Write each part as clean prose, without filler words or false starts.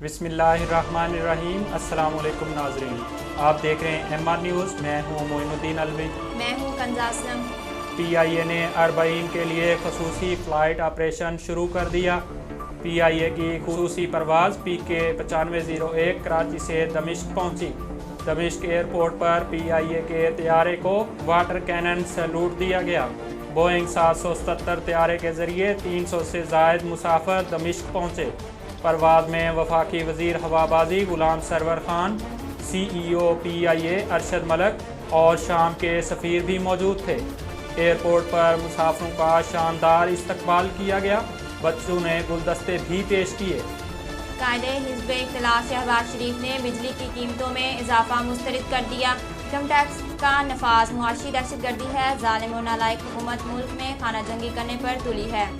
बिस्मिल्लाहिर्रहमानिर्रहीम। अस्सलाम वालेकुम नाज़रीन, आप देख रहे हैं MR न्यूज़। मैं हूँ मोइनुद्दीन अलवी। मैं हूँ कंजासलम। PIA ने अरबाइन के लिए खसूसी फ़्लाइट ऑपरेशन शुरू कर दिया। PIA की खसूसी परवाज़ PK 9501 कराची से दमिश्क पहुँची। दमिश्क एयरपोर्ट पर PIA के तैयारे को वाटर कैनन सैल्यूट दिया गया। बोइंग 777 तैयारे के ज़रिए 300 से ज़ायद मुसाफिर दमिश्क पहुँचे। परवाज़ में वफाकी वज़ीर हवाबाजी गुलाम सरवर खान, CEO PIA अरशद मलक और शाम के सफ़ीर भी मौजूद थे। एयरपोर्ट पर मुसाफिरों का शानदार इस्तकबाल किया गया। बच्चों ने गुलदस्ते भी पेश किए। कायदे हिज़्ब इख्तिलाफ शहबाज शरीफ ने बिजली की कीमतों में इजाफा मुस्तरद कर दिया। इनकम टैक्स का नफाज मुआशी दहशतगर्दी है। जालिम और नालायक हुकूमत मुल्क में खाना जंगी करने पर तुली है।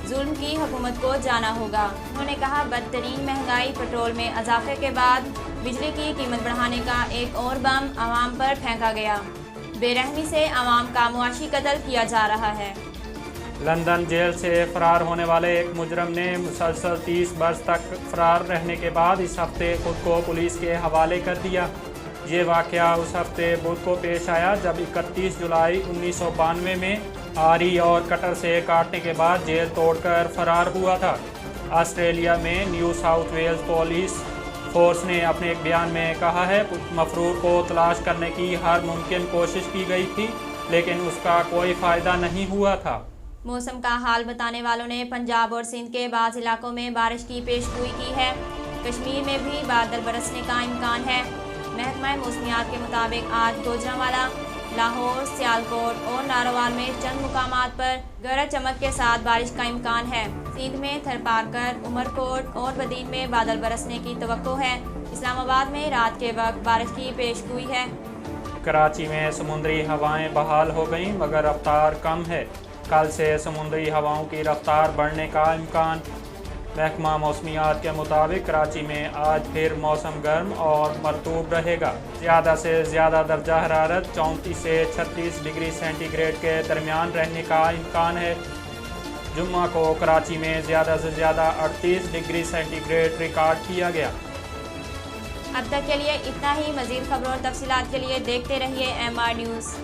जुल्म की हुकूमत को जाना होगा। उन्होंने कहा, बदतरीन महंगाई, पेट्रोल में इजाफे के बाद बिजली की कीमत बढ़ाने का एक और बम आवाम पर फेंका गया। बेरहमी से आवाम का मुआशी कत्ल किया जा रहा है। लंदन जेल से फरार होने वाले एक मुजरम ने मुसलसल 30 बरस तक फरार रहने के बाद इस हफ्ते खुद को पुलिस के हवाले कर दिया। ये वाक़या उस हफ्ते बुध को पेश आया जब 31 जुलाई 1992 में आरी और कटर से काटने के बाद जेल तोड़कर फरार हुआ था। ऑस्ट्रेलिया में New South Wales police force ने अपने एक बयान में कहा है, मफरूर को तलाश करने की हर मुमकिन कोशिश की गई थी लेकिन उसका कोई फ़ायदा नहीं हुआ था। मौसम का हाल बताने वालों ने पंजाब और सिंध के बाज़ इलाकों में बारिश की पेशगोई की है। कश्मीर में भी बादल बरसने का इम्कान है। महकमा मौसमियात के मुताबिक आज गुजरांवाला, लाहौर, सियालकोट और नारोवाल में चंद मुकामात पर गरज चमक के साथ बारिश का इम्कान है। सिंध में थरपारकर, उमरकोट और बदीन में बादल बरसने की तवक्को है। इस्लामाबाद में रात के वक्त बारिश की पेशगोई है। कराची में समुद्री हवाएं बहाल हो गईं मगर रफ्तार कम है। कल से समुद्री हवाओं की रफ्तार बढ़ने का इम्कान। महकमा मौसमियात के मुताबिक कराची में आज फिर मौसम गर्म और मरतूब रहेगा। ज़्यादा से ज़्यादा दर्जा हरारत 34 से 36 डिग्री सेंटीग्रेड के दरमियान रहने का इम्कान है। जुम्मा को कराची में ज़्यादा से ज़्यादा 38 डिग्री सेंटीग्रेड रिकॉर्ड किया गया। अब तक के लिए इतना ही। मज़ीद खबरों और तफसीलात के लिए देखते रहिए MR न्यूज़।